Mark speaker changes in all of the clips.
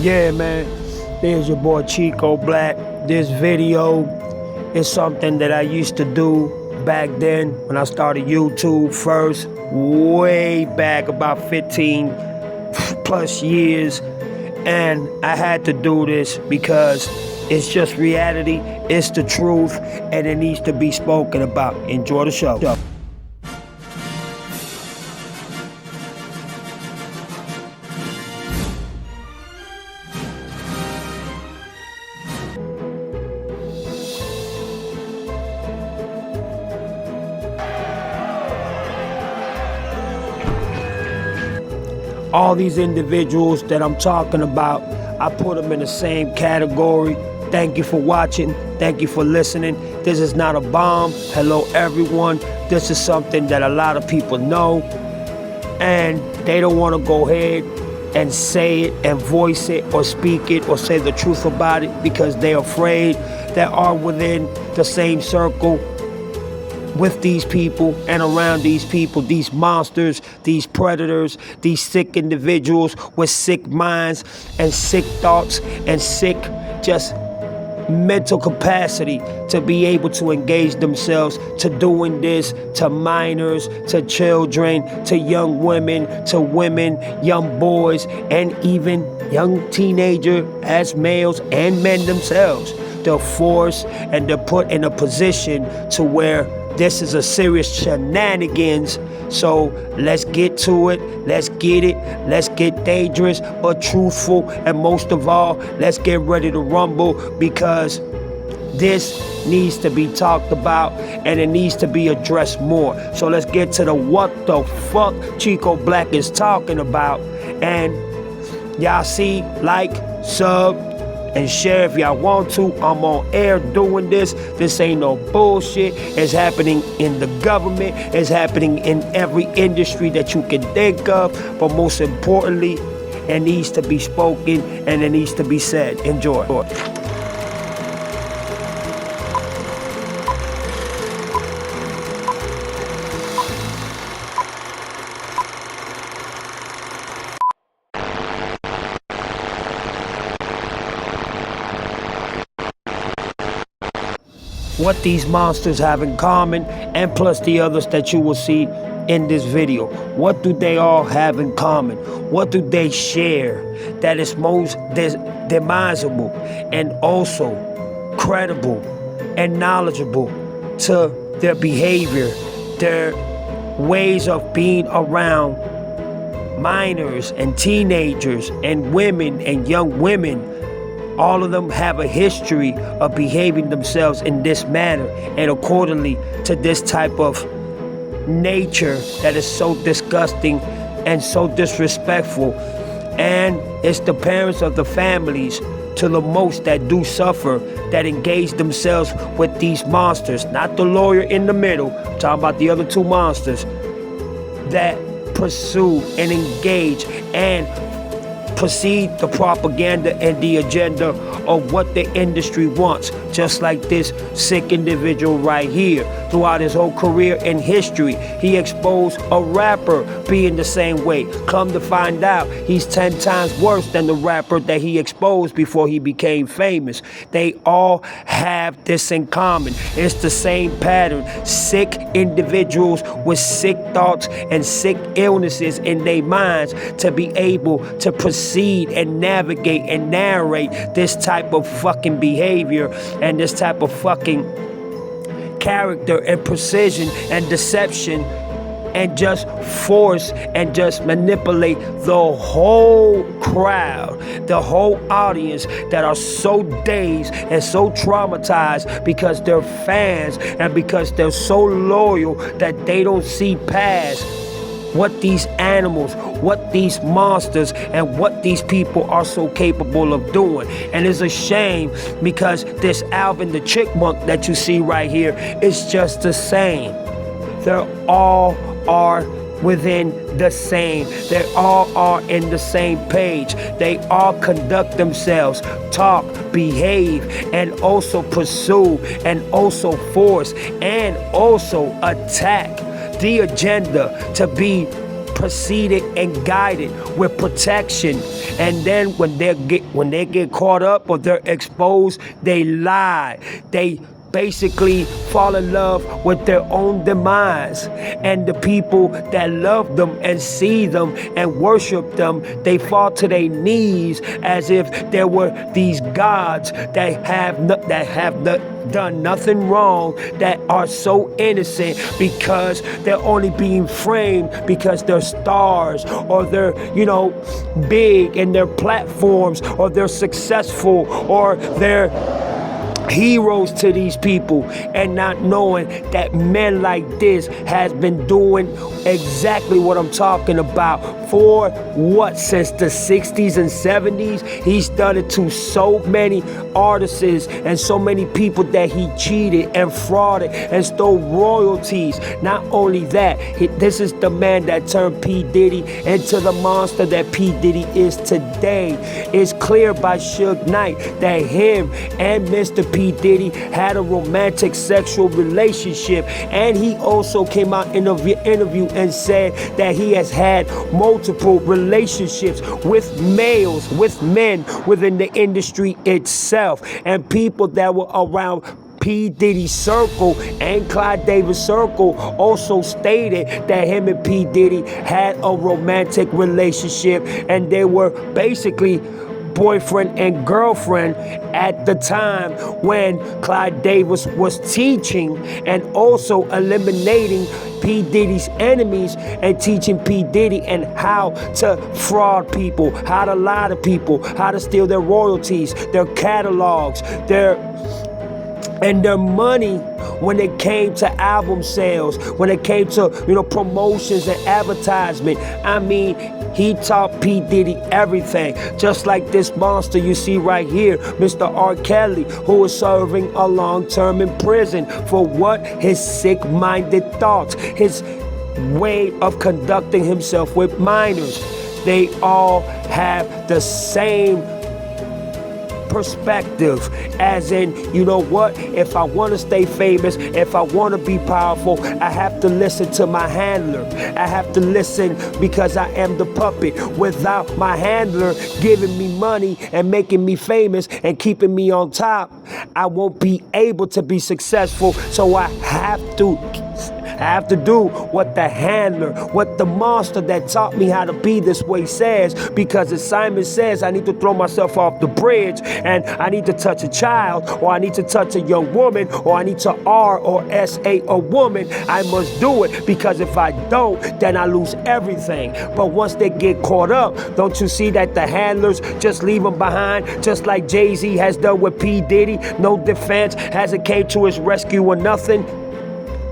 Speaker 1: Yeah, man. There's your boy Chico Black. This video is something that I used to do back then when I started YouTube first, way back about 15 plus years. And I had to do this because it's just reality, it's the truth, and it needs to be spoken about. Enjoy the show. All these individuals that I'm talking about, I put them in the same category. Thank you for watching. Thank you for listening. This is not a bomb. Hello, everyone. This is something that a lot of people know, and they don't want to go ahead and say it and voice it or speak it or say the truth about it because they're afraid that are within the same circle with these people and around these people, these monsters, these predators, these sick individuals with sick minds and sick thoughts and sick just mental capacity to be able to engage themselves to doing this to minors, to children, to young women, young boys, and even young teenagers as males and men themselves. They're forced and they're put in a position to where this is a serious shenanigans. So let's get to it. Let's get it. Let's get dangerous but truthful. And most of all, let's get ready to rumble because this needs to be talked about and it needs to be addressed more. So let's get to the what the fuck Chico Black is talking about. And y'all see, like, sub, and share if y'all want to. I'm on air doing this. This ain't no bullshit. It's happening in the government. It's happening in every industry that you can think of. But most importantly, it needs to be spoken and it needs to be said. Enjoy. What these monsters have in common, and plus the others that you will see in this video. What do they all have in common? What do they share that is most demisable and also credible and knowledgeable to their behavior, their ways of being around minors and teenagers and women and young women? All of them have a history of behaving themselves in this manner and accordingly to this type of nature that is so disgusting and so disrespectful. And it's the parents of the families to the most that do suffer, that engage themselves with these monsters, not the lawyer in the middle, I'm talking about the other two monsters that pursue and engage and proceed the propaganda and the agenda of what the industry wants, just like this sick individual right here. Throughout his whole career and history, he exposed a rapper being the same way. Come to find out, he's 10 times worse than the rapper that he exposed before he became famous. They all have this in common. It's the same pattern. Sick individuals with sick thoughts and sick illnesses in their minds to be able to proceed and navigate and narrate this type of fucking behavior and this type of fucking character and precision and deception and just force and just manipulate the whole crowd, the whole audience that are so dazed and so traumatized because they're fans and because they're so loyal that they don't see past what these animals, what these monsters, and what these people are so capable of doing. And it's a shame because this Alvin the Chipmunk that you see right here is just the same. They're all are within the same. They all are in the same page. They all conduct themselves, talk, behave, and also pursue, and also force, and also attack the agenda to be preceded and guided with protection. And then when they get caught up or they're exposed, they lie. They basically fall in love with their own demise. And the people that love them and see them and worship them, they fall to their knees as if there were these gods that have done nothing wrong, that are so innocent because they're only being framed because they're stars, or they're, big in their platforms, or they're successful, or they're heroes to these people, and not knowing that men like this has been doing exactly what I'm talking about for since the 60s and 70s. He's done it to so many artists and so many people that he cheated and frauded and stole royalties. Not only that, this is the man that turned P. Diddy into the monster that P. Diddy is today. It's clear by Suge Knight that him and Mr. P. Diddy had a romantic sexual relationship, and he also came out in an interview and said that he has had multiple relationships with males, with men within the industry itself, and people that were around P. Diddy's circle and Clive Davis' circle also stated that him and P. Diddy had a romantic relationship, and they were basically boyfriend and girlfriend at the time when Clive Davis was teaching and also eliminating P. Diddy's enemies and teaching P. Diddy and how to fraud people, how to lie to people, how to steal their royalties, their catalogs, their money when it came to album sales, when it came to, promotions and advertisement. I mean, he taught P. Diddy everything. Just like this monster you see right here, Mr. R. Kelly, who is serving a long term in prison for what? His sick-minded thoughts, his way of conducting himself with minors. They all have the same perspective, as in, if I want to stay famous, if I want to be powerful, I have to listen to my handler. I have to listen because I am the puppet. Without my handler giving me money and making me famous and keeping me on top, I won't be able to be successful. So I have to do what the handler, what the monster that taught me how to be this way says, because as Simon says, I need to throw myself off the bridge, and I need to touch a child, or I need to touch a young woman, or I need to R or S-A a woman. I must do it, because if I don't, then I lose everything. But once they get caught up, don't you see that the handlers just leave them behind, just like Jay-Z has done with P. Diddy? No defense, hasn't came to his rescue or nothing.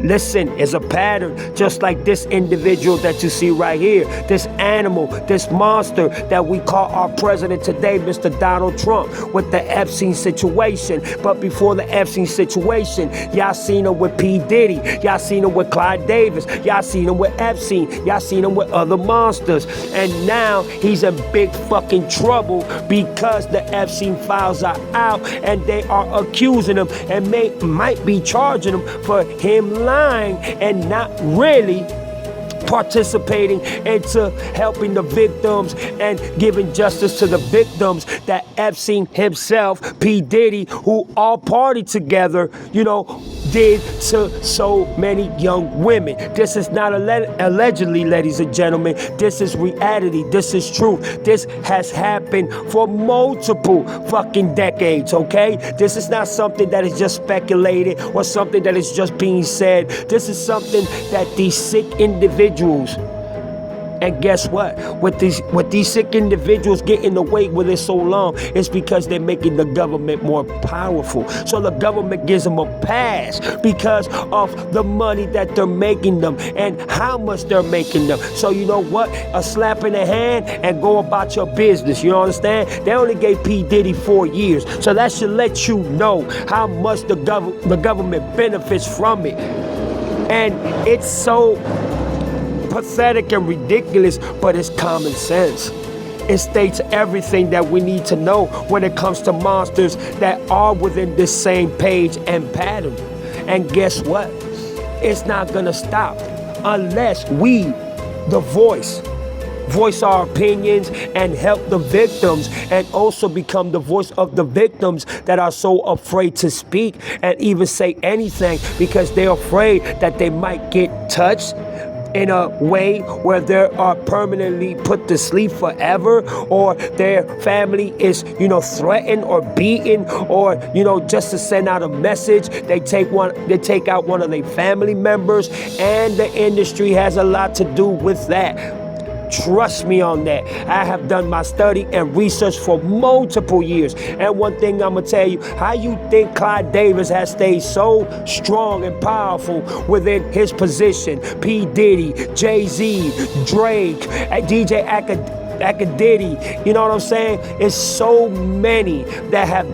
Speaker 1: Listen, it's a pattern, just like this individual that you see right here, this animal, this monster that we call our president today, Mr. Donald Trump, with the Epstein situation. But before the Epstein situation, y'all seen him with P. Diddy, y'all seen him with Clive Davis, y'all seen him with Epstein, y'all seen him with other monsters. And now he's in big fucking trouble because the Epstein files are out, and they are accusing him and might be charging him for him lying and not really participating into helping the victims and giving justice to the victims that Epstein himself, P. Diddy, who all partied together, did to so many young women. This is not allegedly, ladies and gentlemen. This is reality. This is truth. This has happened for multiple fucking decades, okay? This is not something that is just speculated or something that is just being said. This is something that these sick individuals, and guess what? With these sick individuals getting away with it so long, it's because they're making the government more powerful. So the government gives them a pass because of the money that they're making them and how much they're making them. So you know what? A slap in the hand and go about your business. You understand? They only gave P. Diddy 4 years. So that should let you know how much the government benefits from it. And it's so pathetic and ridiculous, but it's common sense. It states everything that we need to know when it comes to monsters that are within this same page and pattern. And guess what? It's not gonna stop unless we the voice our opinions and help the victims, and also become the voice of the victims that are so afraid to speak and even say anything because they're afraid that they might get touched in a way where they are permanently put to sleep forever, or their family is, threatened or beaten, or, just to send out a message, they take out one of their family members, and the industry has a lot to do with that. Trust me on that. I have done my study and research for multiple years. And one thing I'm going to tell you, how you think Clive Davis has stayed so strong and powerful within his position? P. Diddy, Jay-Z, Drake, DJ Akadiddy, you know what I'm saying? It's so many that have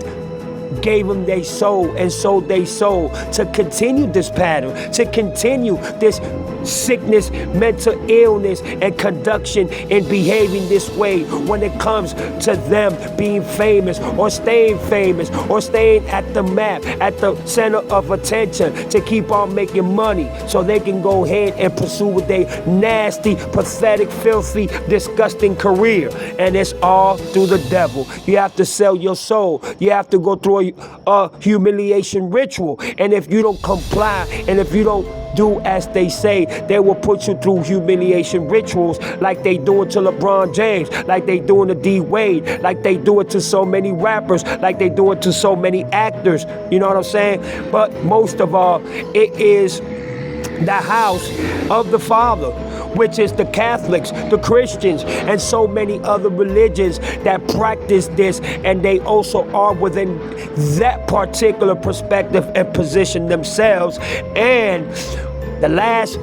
Speaker 1: gave them their soul and sold their soul to continue this pattern, to continue this sickness, mental illness, and conduction in behaving this way when it comes to them being famous or staying at the map, at the center of attention, to keep on making money so they can go ahead and pursue with their nasty, pathetic, filthy, disgusting career. And it's all through the devil. You have to sell your soul. You have to go through a humiliation ritual. And if you don't comply, and if you don't do as they say, they will put you through humiliation rituals like they do it to LeBron James, like they doing to D Wade, like they do it to so many rappers, like they do it to so many actors. You know what I'm saying? But most of all, it is the house of the Father, which is the Catholics, the Christians, and so many other religions that practice this, and they also are within that particular perspective and position themselves. And the last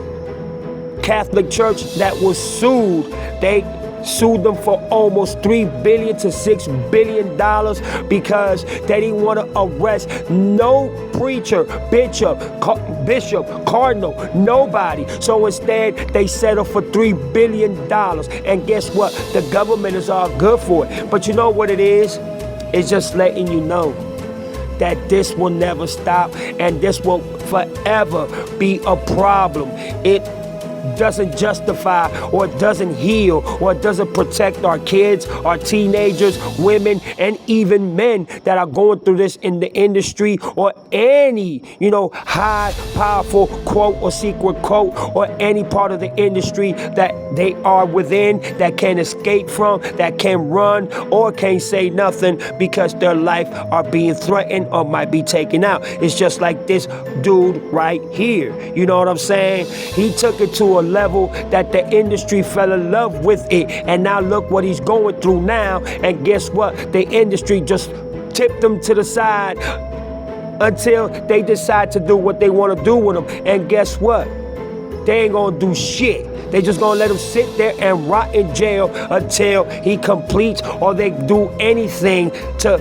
Speaker 1: Catholic church that was sued, they sued them for almost $3 billion to $6 billion because they didn't want to arrest no preacher, bishop, cardinal, nobody. So instead, they settled for $3 billion. And guess what? The government is all good for it. But you know what it is? It's just letting you know that this will never stop, and this will forever be a problem. It doesn't justify, or it doesn't heal, or it doesn't protect our kids, our teenagers, women, and even men that are going through this in the industry, or any, high, powerful quote or secret quote, or any part of the industry that they are within, that can escape from, that can run, or can't say nothing because their life are being threatened or might be taken out. It's just like this dude right here. You know what I'm saying? He took it to a level that the industry fell in love with it, and now look what he's going through now. And guess what? The industry just tipped him to the side until they decide to do what they want to do with him. And guess what? They ain't gonna do shit. They just gonna let him sit there and rot in jail until he completes, or they do anything to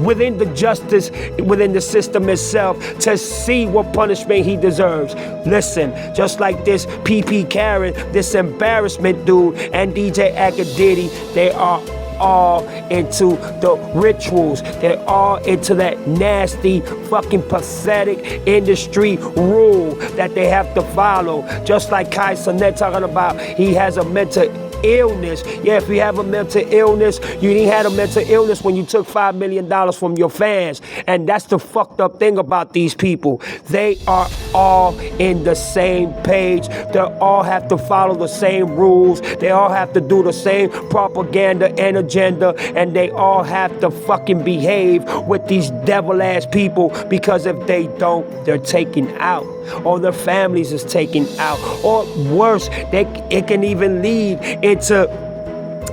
Speaker 1: within the justice, within the system itself, to see what punishment he deserves. Listen, just like this PP Karen, this embarrassment dude, and DJ Akadiddy, they are all into the rituals. They're all into that nasty, fucking pathetic industry rule that they have to follow. Just like Kai Cenat talking about, he has a mental illness. Yeah, if you have a mental illness, you didn't have a mental illness when you took $5 million from your fans. And that's the fucked up thing about these people. They are all in the same page. They all have to follow the same rules. They all have to do the same propaganda and agenda. And they all have to fucking behave with these devil-ass people, because if they don't, they're taken out, or their families is taken out, or worse, it can even lead into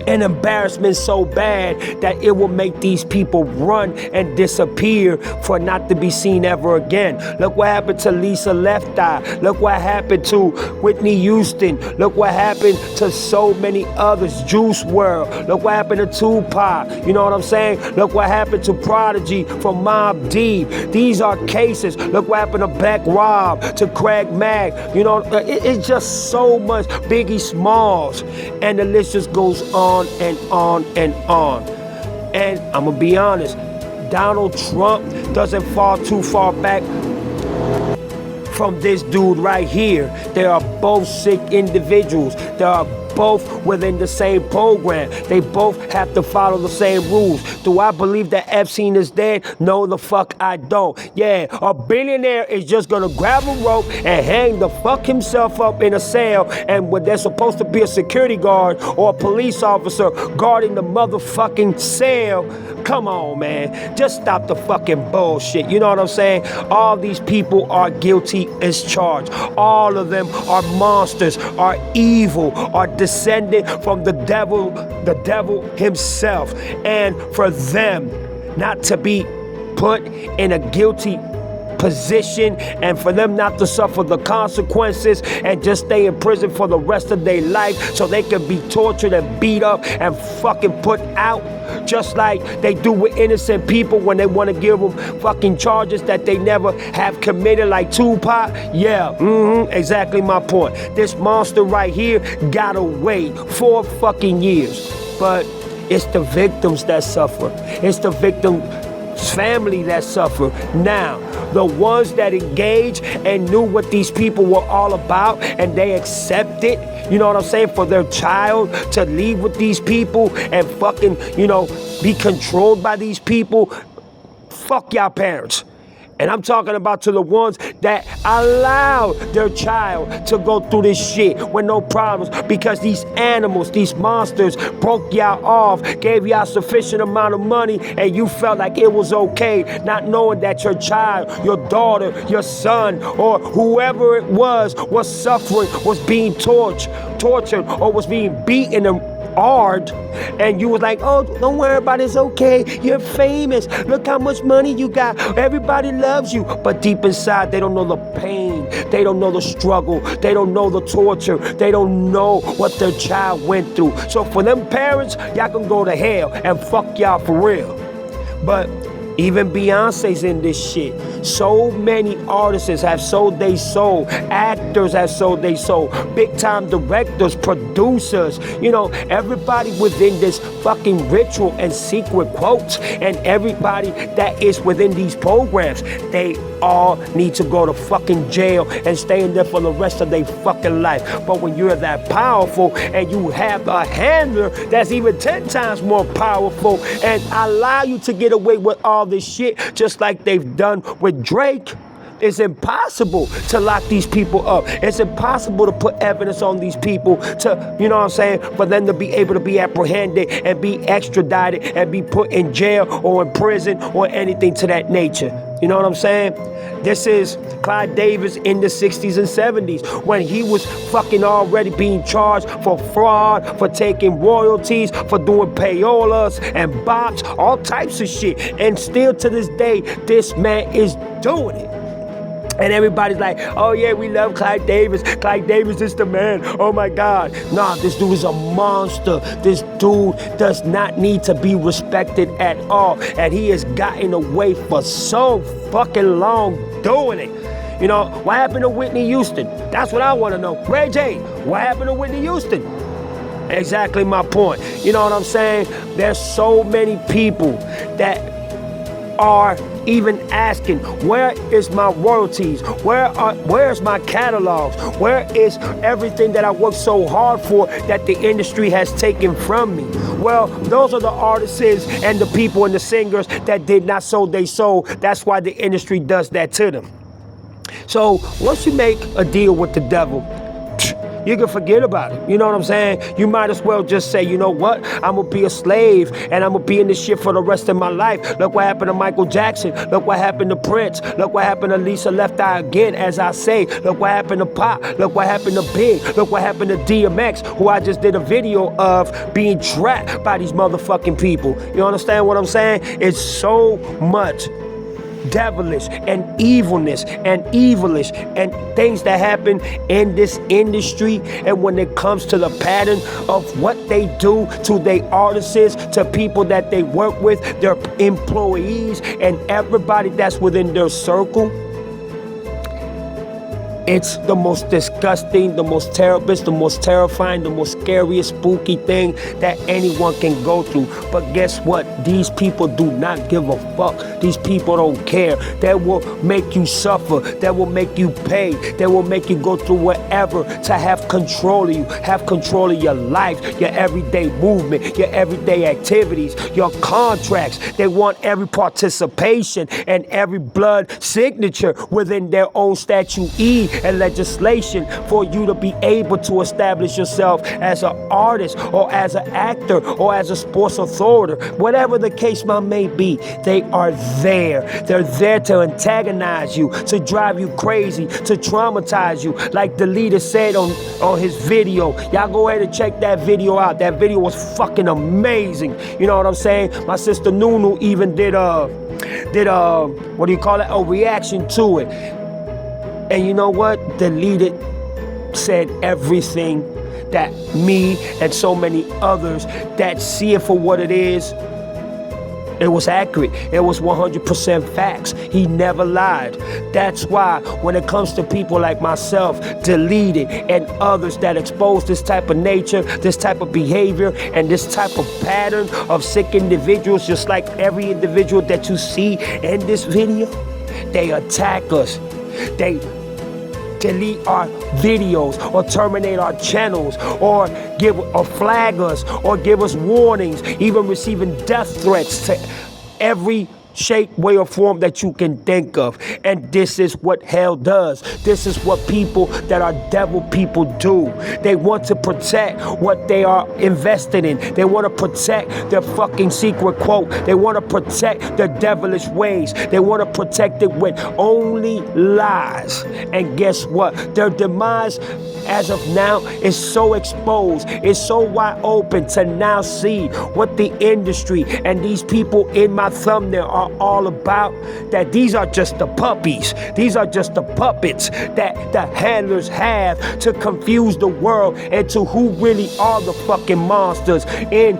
Speaker 1: an embarrassment so bad that it will make these people run and disappear for not to be seen ever again. Look what happened to Lisa Left Eye. Look what happened to Whitney Houston. Look what happened to so many others. Juice WRLD. Look what happened to Tupac. You know what I'm saying? Look what happened to Prodigy from Mobb Deep. These are cases. Look what happened to Black Rob, to Craig Mack. You know, it's just so much. Biggie Smalls. And the list just goes on and on and on. And I'm gonna be honest, Donald Trump doesn't fall too far back from this dude right here. There are both sick individuals. They are both within the same program. They both have to follow the same rules. Do I believe that Epstein is dead? No, the fuck I don't. Yeah, a billionaire is just gonna grab a rope and hang the fuck himself up in a cell, and when there's supposed to be a security guard or a police officer guarding the motherfucking cell, come on, man. Just stop the fucking bullshit. You know what I'm saying? All these people are guilty as charged. All of them are monsters, are evil, are descended from the devil himself. And for them not to be put in a guilty position and for them not to suffer the consequences and just stay in prison for the rest of their life so they can be tortured and beat up and fucking put out, just like they do with innocent people when they want to give them fucking charges that they never have committed, like Tupac. Yeah, exactly my point. This monster right here got away 4 fucking years. But it's the victims that suffer. It's the victim's family that suffer. Now, the ones that engage and knew what these people were all about and they accepted, you know what I'm saying, for their child to leave with these people and fucking, you know, be controlled by these people, fuck y'all parents. And I'm talking about to the ones that allowed their child to go through this shit with no problems because these animals, these monsters broke y'all off, gave y'all sufficient amount of money, and you felt like it was okay, not knowing that your child, your daughter, your son, or whoever it was suffering, was being tortured, or was being beaten and hard, and you was like, oh, don't worry about it, it's okay, you're famous, look how much money you got, everybody loves you. But deep inside, they don't know the pain, they don't know the struggle, they don't know the torture, they don't know what their child went through. So for them parents, y'all can go to hell and fuck y'all for real. But even Beyonce's in this shit. So many artists have sold their soul. Actors have sold their soul. Big time directors, producers, you know, everybody within this fucking ritual and secret quotes, and everybody that is within these programs, they all need to go to fucking jail and stay in there for the rest of their fucking life. But when you're that powerful and you have a handler that's even 10 times more powerful and allow you to get away with all this shit, just like they've done with Drake, it's impossible to lock these people up. It's impossible to put evidence on these people to, you know what I'm saying, for them to be able to be apprehended and be extradited and be put in jail or in prison or anything to that nature. You know what I'm saying? This is Clive Davis in the 60s and 70s when he was fucking already being charged for fraud, for taking royalties, for doing payolas and bops, all types of shit. And still to this day, this man is doing it. And everybody's like, oh yeah, we love Clive Davis. Clive Davis is the man. Oh my God. Nah, this dude is a monster. This dude does not need to be respected at all. And he has gotten away for so fucking long doing it. You know, what happened to Whitney Houston? That's what I want to know. Ray J, what happened to Whitney Houston? Exactly my point. You know what I'm saying? There's so many people that are even asking, where is my royalties? Where's my catalogs? Where is everything that I worked so hard for that the industry has taken from me? Well, those are the artists and the people and the singers that did not sow their soul. That's why the industry does that to them. So once you make a deal with the devil, you can forget about it. You know what I'm saying? You might as well just say, you know what? I'm going to be a slave and I'm going to be in this shit for the rest of my life. Look what happened to Michael Jackson. Look what happened to Prince. Look what happened to Lisa Left Eye Again, as I say. Look what happened to Pop. Look what happened to Big. Look what happened to DMX, who I just did a video of being trapped by these motherfucking people. You understand what I'm saying? It's so much devilish and evilness and evilish and things that happen in this industry. And when it comes to the pattern of what they do to their artists, to people that they work with, their employees, and everybody that's within their circle, it's the most disgusting disgusting, the most terrible, the most terrifying, the most scariest, spooky thing that anyone can go through. But guess what? These people do not give a fuck. These people don't care. That will make you suffer. That will make you pay. That will make you go through whatever to have control of you, have control of your life, your everyday movement, your everyday activities, your contracts. They want every participation and every blood signature within their own Statute E and legislation for you to be able to establish yourself as an artist or as an actor or as a sports authority. Whatever the case may be, they are there. They're there to antagonize you, to drive you crazy, to traumatize you. Like the leader said on his video. Y'all go ahead and check that video out. That video was fucking amazing. You know what I'm saying? My sister Nunu even did what do you call it? A reaction to it. And you know what? The leader said everything that me and so many others that see it for what it is. It was accurate. It was 100% facts. He never lied. That's why when it comes to people like myself, Deleted, and others that expose this type of nature, this type of behavior, and this type of pattern of sick individuals, just like every individual that you see in this video, they attack us. They delete our videos or terminate our channels or flag us or give us warnings, even receiving death threats to every shape, way, or form that you can think of. And this is what hell does. This is what people that are devil people do. They want to protect what they are invested in. They want to protect their fucking secret quote. They want to protect their devilish ways. They want to protect it with only lies. And guess what? Their demise as of now is so exposed, is so wide open to now see what the industry and these people in my thumbnail are all about, that these are just the puppies. These are just the puppets that the handlers have to confuse the world into who really are the fucking monsters in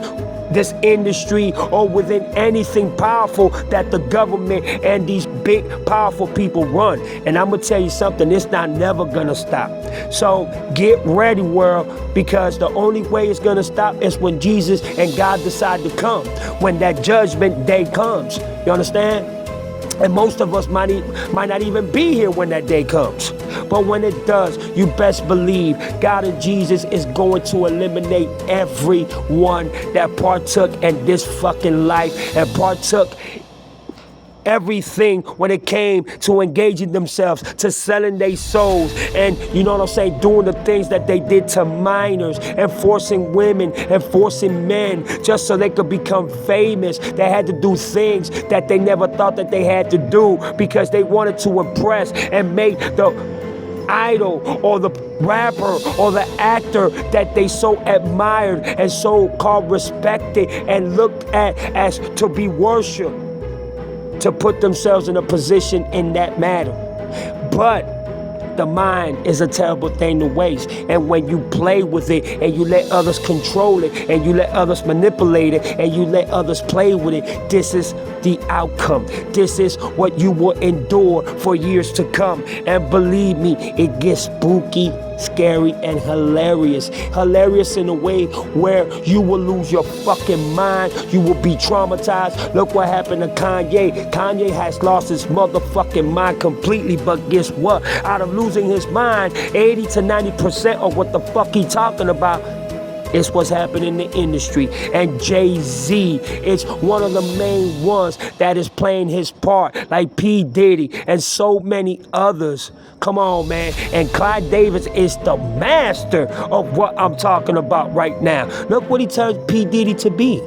Speaker 1: this industry or within anything powerful that the government and these big powerful people run. And I'm gonna tell you something, it's not never gonna stop. So get ready, world, because the only way it's gonna stop is when Jesus and God decide to come, when that judgment day comes. You understand? And most of us might not even be here when that day comes. But when it does, you best believe God and Jesus is going to eliminate everyone that partook in this fucking life and partook everything when it came to engaging themselves, to selling their souls, and you know what I'm saying, doing the things that they did to minors and forcing women and forcing men just so they could become famous. They had to do things that they never thought that they had to do because they wanted to impress and make the idol or the rapper or the actor that they so admired and so called respected and looked at as to be worshipped, to put themselves in a position in that matter. But the mind is a terrible thing to waste. And when you play with it and you let others control it and you let others manipulate it and you let others play with it, this is the outcome. This is what you will endure for years to come. And believe me, it gets spooky, scary, and hilarious. Hilarious in a way where you will lose your fucking mind. You will be traumatized. Look what happened to Kanye. Kanye has lost his motherfucking mind completely. But guess what? Out of losing his mind, 80 to 90% of what the fuck he talking about is what's happening in the industry. And Jay-Z is one of the main ones that is playing his part, like P. Diddy and so many others. Come on, man. And Clive Davis is the master of what I'm talking about right now. Look what he turned P. Diddy to be.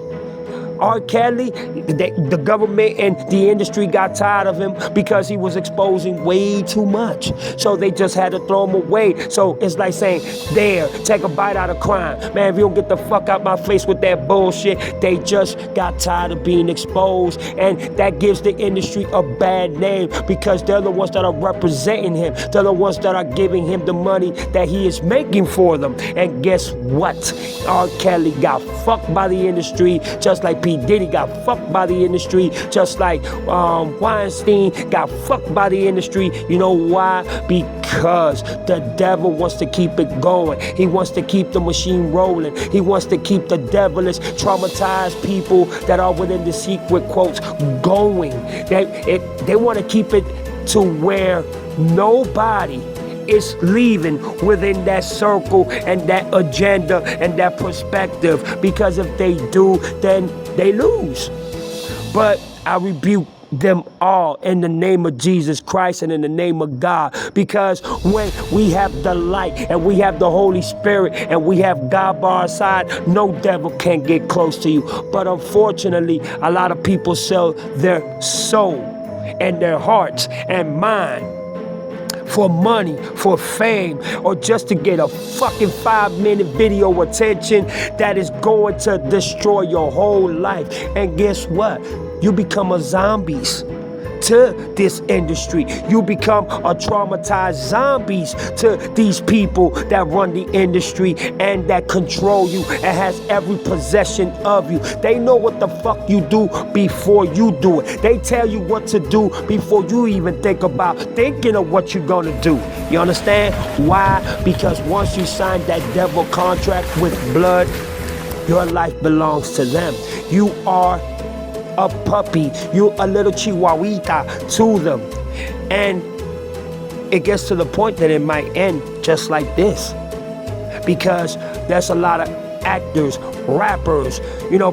Speaker 1: R. Kelly, the government and the industry got tired of him because he was exposing way too much. So they just had to throw him away. So it's like saying, there, take a bite out of crime. Man, if you don't get the fuck out my face with that bullshit, they just got tired of being exposed. And that gives the industry a bad name because they're the ones that are representing him. They're the ones that are giving him the money that he is making for them. And guess what? R. Kelly got fucked by the industry just like P. Diddy got fucked by the industry, just like Weinstein got fucked by the industry. You know why? Because the devil wants to keep it going. He wants to keep the machine rolling. He wants to keep the devilish, traumatized people that are within the secret quotes going. They want to keep it to where nobody is leaving within that circle and that agenda and that perspective, because if they do, then they lose. But I rebuke them all in the name of Jesus Christ and in the name of God, because when we have the light and we have the Holy Spirit and we have God by our side, no devil can get close to you. But unfortunately, a lot of people sell their soul and their hearts and mind for money, for fame, or just to get a fucking 5-minute video attention that is going to destroy your whole life. And guess what? You become a zombies to this industry. You become a traumatized zombies to these people that run the industry and that control you and has every possession of you. They know what the fuck you do before you do it. They tell you what to do before you even think about thinking of what you're gonna do. You understand? Why? Because once you sign that devil contract with blood, your life belongs to them. You are a puppy, you a little chihuahuita to them. And it gets to the point that it might end just like this, because there's a lot of actors, rappers,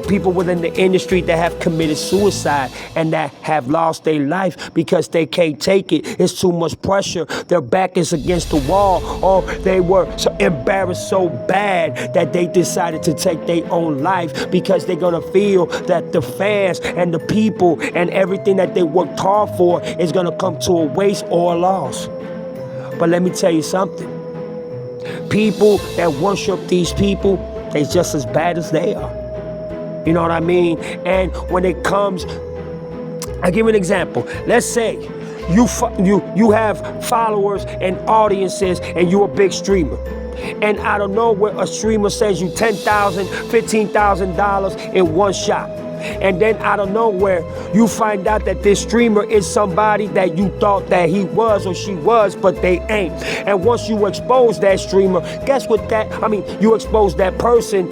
Speaker 1: people within the industry that have committed suicide and that have lost their life because they can't take it. It's too much pressure. Their back is against the wall, or they were so embarrassed so bad that they decided to take their own life because they're gonna feel that the fans and the people and everything that they worked hard for is gonna come to a waste or a loss. But let me tell you something. People that worship these people, they're just as bad as they are. You know what I mean? And when it comes, I'll give you an example. Let's say you have followers and audiences and you're a big streamer. And out of nowhere, a streamer sends you $10,000, $15,000 in one shot. And then out of nowhere, you find out that this streamer is somebody that you thought that he was or she was, but they ain't. And once you expose that streamer, guess what you expose that person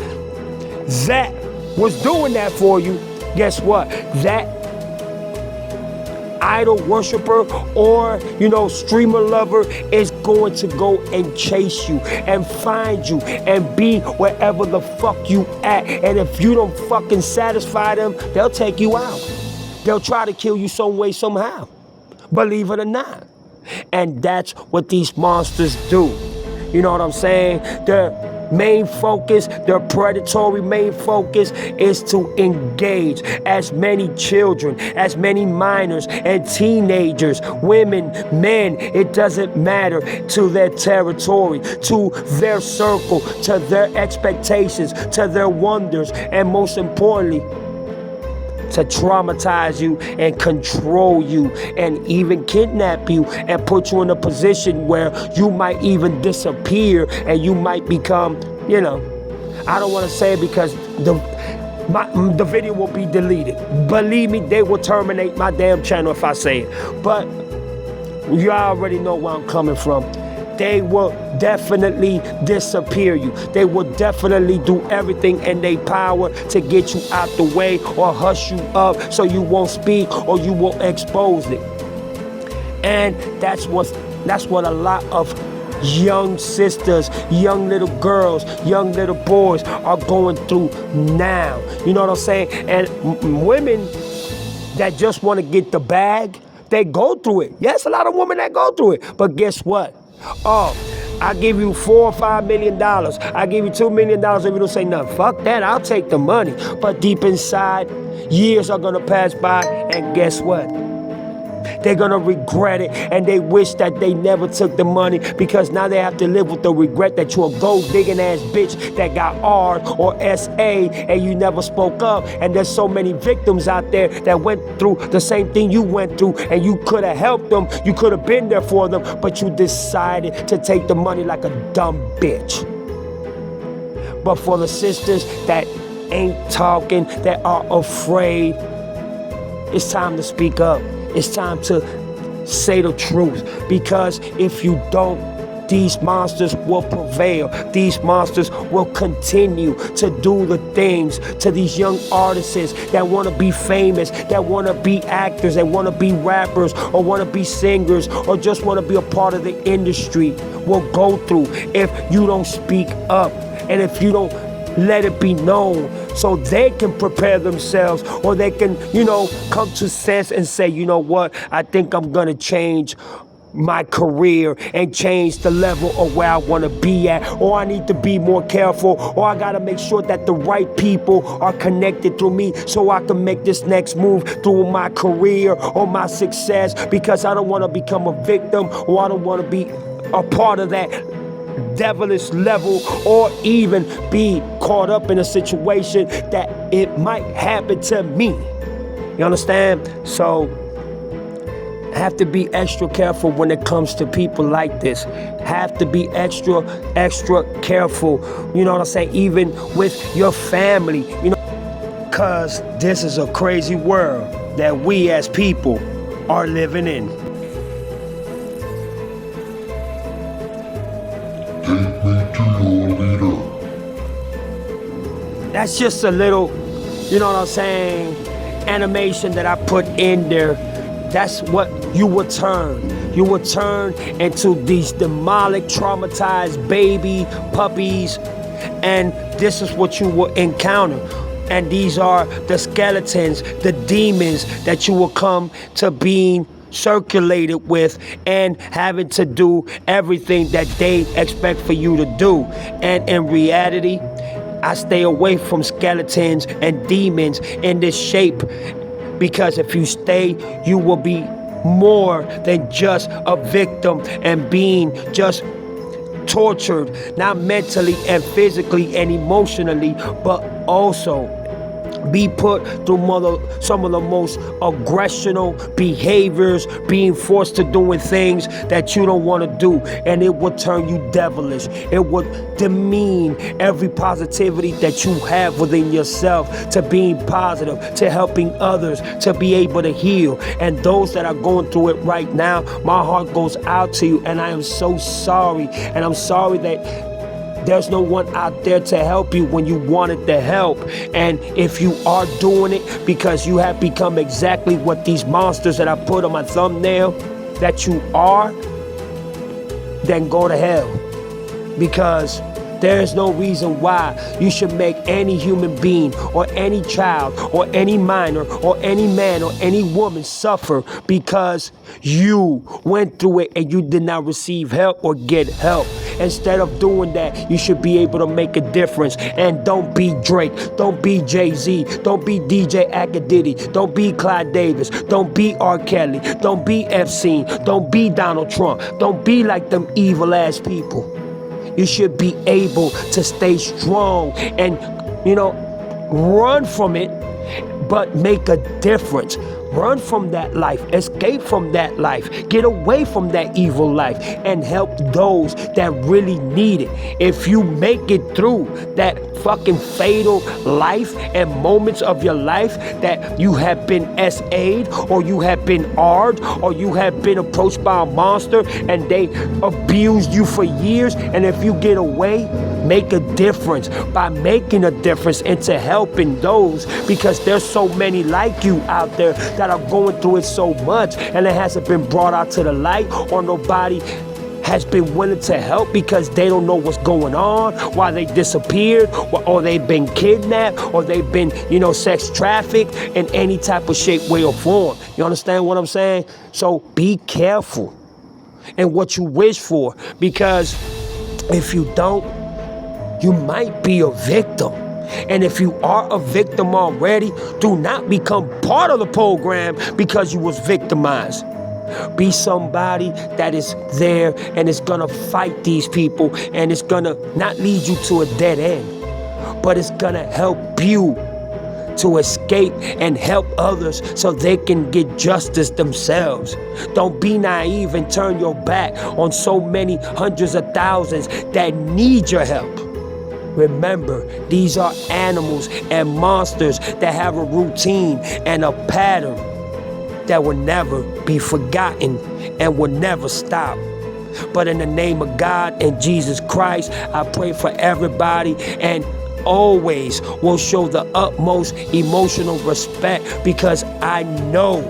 Speaker 1: that was doing that for you. Guess what? That idol worshiper or streamer lover is going to go and chase you and find you and be wherever the fuck you at. And if you don't fucking satisfy them, they'll take you out. They'll try to kill you some way, somehow, believe it or not. And that's what these monsters do. You know what I'm saying? Their main focus, their predatory main focus is to engage as many children, as many minors and teenagers, women, men, it doesn't matter, to their territory, to their circle, to their expectations, to their wonders, and most importantly, to traumatize you and control you and even kidnap you and put you in a position where you might even disappear and you might become, I don't want to say it because the video will be deleted. Believe me, they will terminate my damn channel if I say it. But you already know where I'm coming from. They will definitely disappear you. They will definitely do everything in their power to get you out the way or hush you up so you won't speak or you won't expose it. And that's what a lot of young sisters, young little girls, young little boys are going through now. You know what I'm saying? And women that just want to get the bag, they go through it. Yes, a lot of women that go through it. But guess what? Oh, I give you $4 or $5 million. I give you $2 million if you don't say nothing. Fuck that, I'll take the money. But deep inside, years are gonna pass by, and guess what? They're gonna regret it, and they wish that they never took the money, because now they have to live with the regret that you're a gold digging ass bitch that got R or SA and you never spoke up. And there's so many victims out there that went through the same thing you went through, and you could have helped them, you could have been there for them, but you decided to take the money like a dumb bitch. But for the sisters that ain't talking, that are afraid. It's time to speak up. It's time to say the truth, because if you don't, these monsters will prevail. These monsters will continue to do the things to these young artists that want to be famous, that want to be actors, that want to be rappers, or want to be singers, or just want to be a part of the industry, will go through if you don't speak up and if you don't let it be known, so they can prepare themselves, or they can, come to sense and say, you know what, I think I'm gonna change my career and change the level of where I want to be at, or I need to be more careful, or I gotta make sure that the right people are connected through me so I can make this next move through my career or my success, because I don't want to become a victim, or I don't want to be a part of that devilish level, or even be caught up in a situation that it might happen to me. You understand? So have to be extra careful when it comes to people like this. Have to be extra careful, you know what I'm saying, even with your family, because this is a crazy world that we as people are living in.
Speaker 2: Take me to your leader.
Speaker 1: That's just a little, you know what I'm saying, animation that I put in there. That's what you would turn. You would turn into these demonic, traumatized baby puppies, and this is what you will encounter. And these are the skeletons, the demons that you will come to being circulated with and having to do everything that they expect for you to do. And in reality, I stay away from skeletons and demons in this shape, because if you stay, you will be more than just a victim and being just tortured, not mentally and physically and emotionally, but also be put through some of the most aggressional behaviors, being forced to doing things that you don't want to do, and it would turn you devilish. It would demean every positivity that you have within yourself, to being positive, to helping others, to be able to heal. And those that are going through it right now, my heart goes out to you, and I am so sorry. And I'm sorry that there's no one out there to help you when you wanted the help. And if you are doing it because you have become exactly what these monsters that I put on my thumbnail that you are, then go to hell. Because there is no reason why you should make any human being or any child or any minor or any man or any woman suffer because you went through it and you did not receive help or get help. Instead of doing that, you should be able to make a difference. And don't be Drake, don't be Jay-Z, don't be DJ Akadidi, don't be Clyde Davis, don't be R. Kelly, don't be Epstein, don't be Donald Trump, don't be like them evil ass people. You should be able to stay strong and, run from it, but make a difference. Run from that life, escape from that life, get away from that evil life, and help those that really need it. If you make it through that fucking fatal life and moments of your life that you have been SA'd, or you have been R'd, or you have been approached by a monster and they abused you for years, and if you get away, make a difference by making a difference into helping those, because there's so many like you out there that are going through it so much, and it hasn't been brought out to the light, or nobody has been willing to help because they don't know what's going on, why they disappeared, or they've been kidnapped, or they've been, sex trafficked in any type of shape, way, or form. You understand what I'm saying? So be careful in what you wish for, because if you don't, you might be a victim. And if you are a victim already, do not become part of the program because you was victimized. Be somebody that is there and is gonna fight these people, and it's gonna not lead you to a dead end, but it's gonna help you to escape and help others so they can get justice themselves. Don't be naive and turn your back on so many hundreds of thousands that need your help. Remember, these are animals and monsters that have a routine and a pattern that will never be forgotten and will never stop. But in the name of God and Jesus Christ, I pray for everybody and always will show the utmost emotional respect, because I know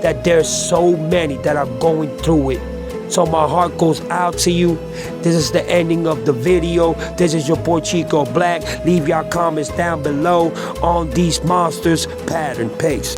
Speaker 1: that there's so many that are going through it. So my heart goes out to you. This is the ending of the video. This is your boy Chico Black. Leave your comments down below on these monsters pattern. Peace.